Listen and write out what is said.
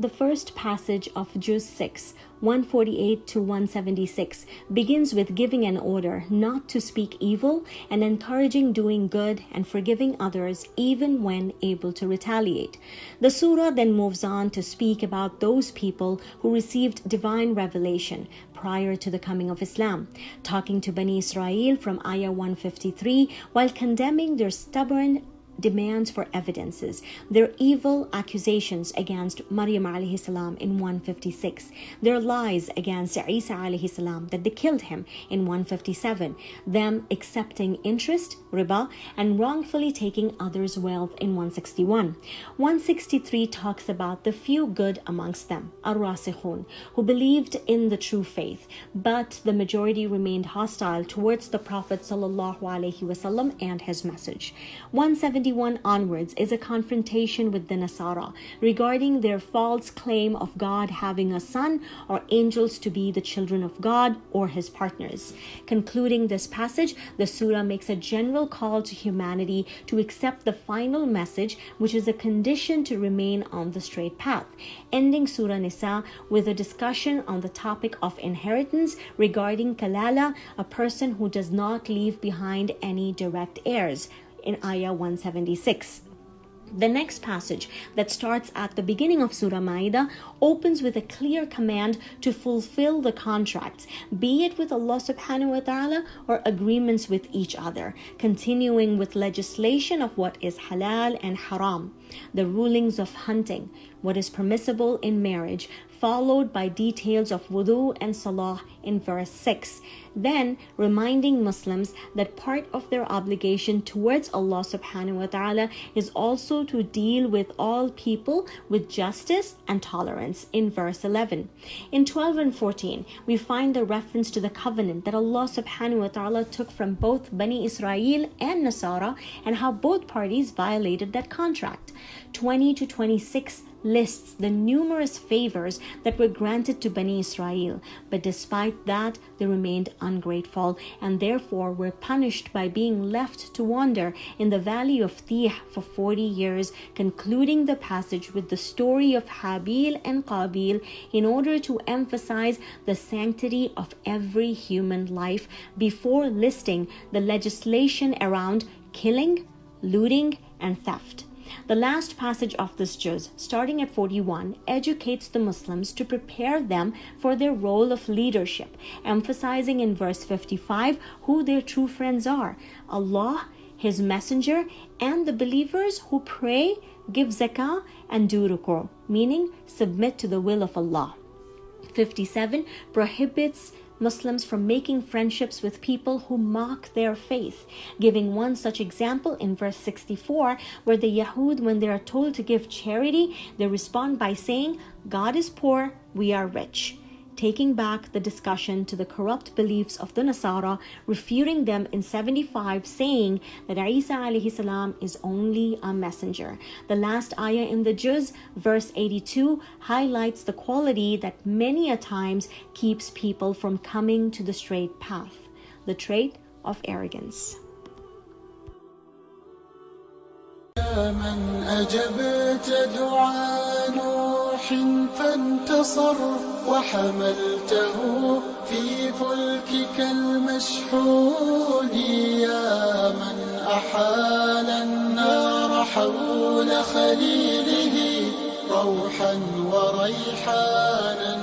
The first passage of Juz 6, 148 to 176 begins with giving an order not to speak evil and encouraging doing good and forgiving others even when able to retaliate. The surah then moves on to speak about those people who received divine revelation prior to the coming of Islam, talking to Bani Israel from Ayah 153 while condemning their stubborn demands for evidences, their evil accusations against Maryam alayhi salam in 156, their lies against Isa alayhi salam that they killed him in 157, them accepting interest, riba, and wrongfully taking others' wealth in 161. 163 talks about the few good amongst them, ar-rasikhun, who believed in the true faith, but the majority remained hostile towards the Prophet sallallahu alaihi wasallam and his message. 171 onwards is a confrontation with the Nasara regarding their false claim of God having a son or angels to be the children of God or his partners. Concluding this passage, the surah makes a general call to humanity to accept the final message, which is a condition to remain on the straight path, ending Surah Nisa with a discussion on the topic of inheritance regarding kalala, a person who does not leave behind any direct heirs, in Ayah 176. The next passage that starts at the beginning of Surah Ma'idah opens with a clear command to fulfill the contracts, be it with Allah subhanahu wa ta'ala or agreements with each other, continuing with legislation of what is halal and haram, the rulings of hunting, what is permissible in marriage, followed by details of wudu and salah in verse 6. Then reminding Muslims that part of their obligation towards Allah subhanahu wa ta'ala is also to deal with all people with justice and tolerance in verse 11. In 12 and 14, we find the reference to the covenant that Allah subhanahu wa ta'ala took from both Bani Israel and Nasara and how both parties violated that contract. 20 to 26 lists the numerous favors that were granted to Bani Israel, but despite that, they remained ungrateful and therefore were punished by being left to wander in the valley of Tih for 40 years, concluding the passage with the story of Habil and Qabil in order to emphasize the sanctity of every human life before listing the legislation around killing, looting, and theft. The last passage of this juz, starting at 41, educates the Muslims to prepare them for their role of leadership, emphasizing in verse 55 who their true friends are: Allah, His Messenger, and the believers who pray, give zakah, and do ruku', meaning submit to the will of Allah. 57 prohibits Muslims from making friendships with people who mock their faith, giving one such example in verse 64, where the Yahud, when they are told to give charity, they respond by saying, God is poor, we are rich, taking back the discussion to the corrupt beliefs of the Nasara, refuting them in 75, saying that Isa alayhi salam is only a messenger. The last ayah in the juz, verse 82, highlights the quality that many a times keeps people from coming to the straight path, the trait of arrogance. من أجبت دعاء نوح فانتصر وحملته في فلكك المشحون يا من أحال النار حول خليله روحا وريحانا